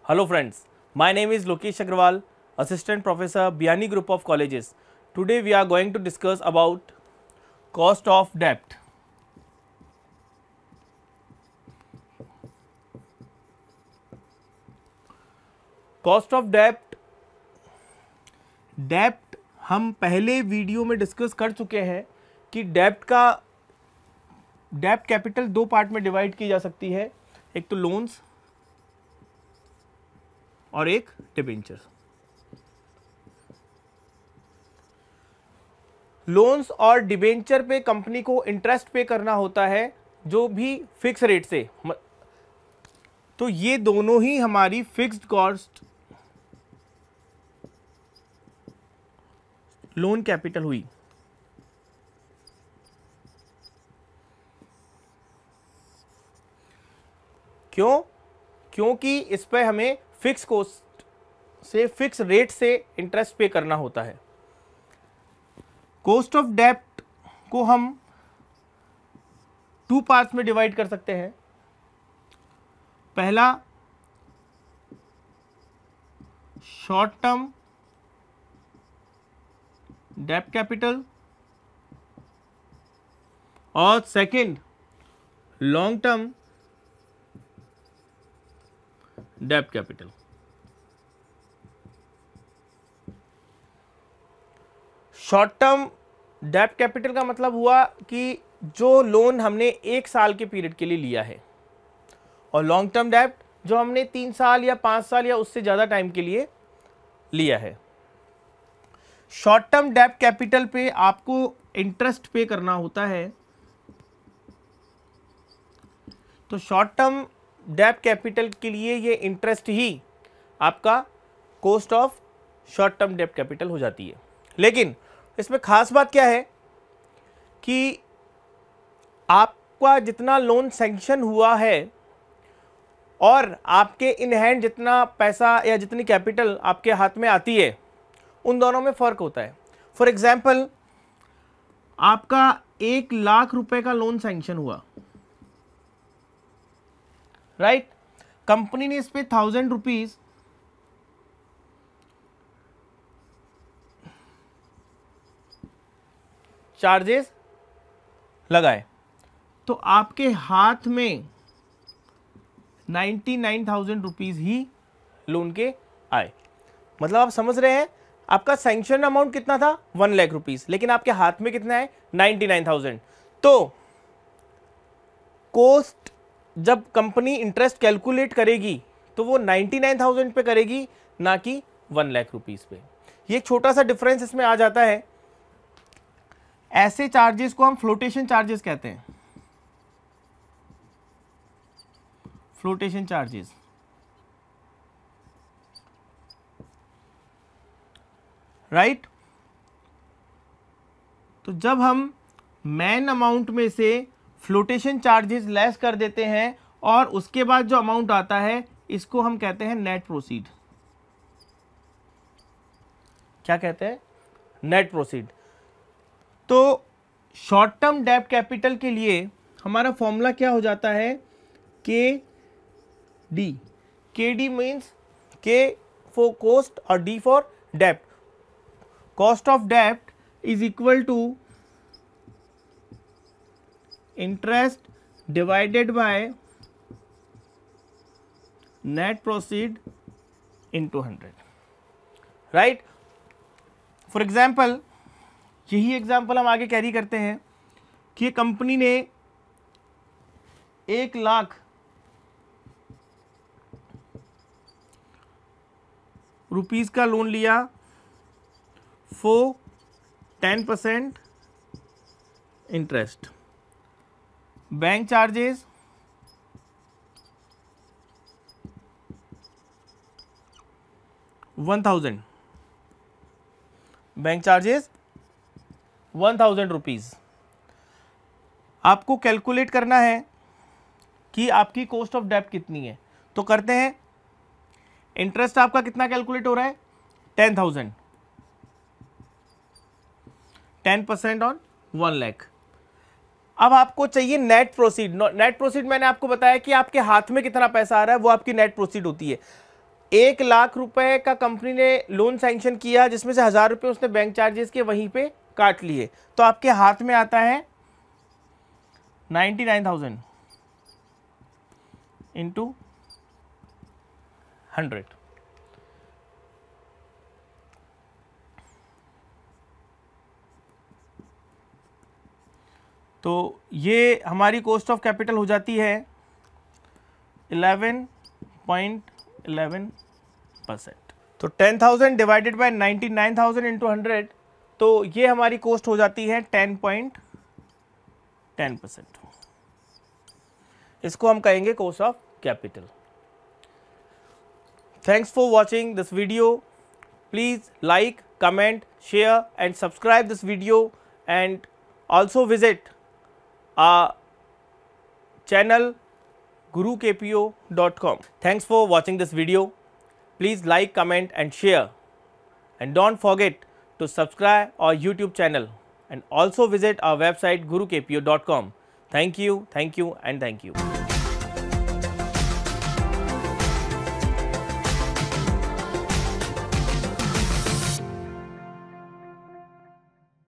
Hello friends, my name is Lokesh Agrawal, Assistant Professor, Biyani Group of Colleges. Today we are going to discuss about cost of debt. Cost of debt, डेप्ट हम पहले video में discuss कर चुके हैं कि डेप्ट capital दो part में divide की जा सकती है, एक तो लोन्स और एक डिबेंचर। लोन्स और डिबेंचर पे कंपनी को इंटरेस्ट पे करना होता है जो भी फिक्स रेट से, तो ये दोनों ही हमारी फिक्स्ड कॉस्ट लोन कैपिटल हुई। क्यों? क्योंकि इस पे हमें फिक्स कॉस्ट से, फिक्स रेट से इंटरेस्ट पे करना होता है। कॉस्ट ऑफ डेप्ट को हम टू पार्ट्स में डिवाइड कर सकते हैं। पहला शॉर्ट टर्म डेप्ट कैपिटल और सेकंड लॉन्ग टर्म डेप्ट कैपिटल। शॉर्ट टर्म डेप्ट कैपिटल का मतलब हुआ कि जो लोन हमने 1 साल के पीरियड के लिए लिया है, और लॉन्ग टर्म डेप्ट जो हमने 3 साल या 5 साल या उससे ज़्यादा टाइम के लिए लिया है। शॉर्ट टर्म डेप्ट कैपिटल पे आपको इंटरेस्ट पे करना होता है, तो शॉर्ट टर्म डेप्ट कैपिटल के लिए ये इंटरेस्ट ही आपका कॉस्ट ऑफ शॉर्ट टर्म डेप्ट कैपिटल हो जाती है। लेकिन इसमें खास बात क्या है कि आपका जितना लोन सैंक्शन हुआ है और आपके इन हैंड जितना पैसा या जितनी कैपिटल आपके हाथ में आती है, उन दोनों में फ़र्क होता है। फॉर एग्जाम्पल, आपका 1 लाख रुपए का लोन सैंक्शन हुआ, राइट? कंपनी ने इस पे 1000 रुपीज चार्जेस लगाए, तो आपके हाथ में 99,000 रुपीज ही लोन के आए। मतलब आप समझ रहे हैं, आपका सैंक्शन अमाउंट कितना था 1 लाख रुपीज, लेकिन आपके हाथ में कितना है 99,000। तो कॉस्ट जब कंपनी इंटरेस्ट कैलकुलेट करेगी तो वो 99,000 पे करेगी, ना कि 1 लाख रुपीज पे। ये एक छोटा सा डिफरेंस इसमें आ जाता है। ऐसे चार्जेस को हम फ्लोटेशन चार्जेस कहते हैं। Flotation charges, right? तो जब हम मेन अमाउंट में से फ्लोटेशन चार्जेस लेस कर देते हैं और उसके बाद जो अमाउंट आता है, इसको हम कहते हैं नेट प्रोसीड। क्या कहते हैं? Net proceed. तो शॉर्ट टर्म डेप्ट कैपिटल के लिए हमारा फॉर्मूला क्या हो जाता है? के डी मीन्स के फॉर कॉस्ट और D for dept. Cost of dept is equal to interest divided by net proceed into 100, right? For example, यही एग्जाम्पल हम आगे कैरी करते हैं कि कंपनी ने 1 लाख रुपीस का लोन लिया for 10% interest. Bank charges 1000, bank charges 1000 rupees. आपको कैलकुलेट करना है कि आपकी कॉस्ट ऑफ डेप्ट कितनी है, तो करते हैं। इंटरेस्ट आपका कितना कैलकुलेट हो रहा है? 10,000, 10% ऑन 1 लाख। अब आपको चाहिए नेट प्रोसीड। नेट प्रोसीड मैंने आपको बताया कि आपके हाथ में कितना पैसा आ रहा है, वो आपकी नेट प्रोसीड होती है। 1 लाख रुपए का कंपनी ने लोन सैंक्शन किया, जिसमें से 1000 रुपये उसने बैंक चार्जेस के वहीं पे काट लिए, तो आपके हाथ में आता है 99,000 इंटू 100। तो ये हमारी कॉस्ट ऑफ कैपिटल हो जाती है 11.11%। तो 10,000 डिवाइडेड बाय 99,000 इंटू 100, तो ये हमारी कॉस्ट हो जाती है 10.10%। इसको हम कहेंगे cost of capital. Thanks for watching this video. Please like, comment, share and subscribe this video, and also visit our channel gurukpo.com. Thanks for watching this video. Please like, comment and share, and don't forget to subscribe our YouTube channel, and also visit our website gurukpo.com. Thank you and thank you.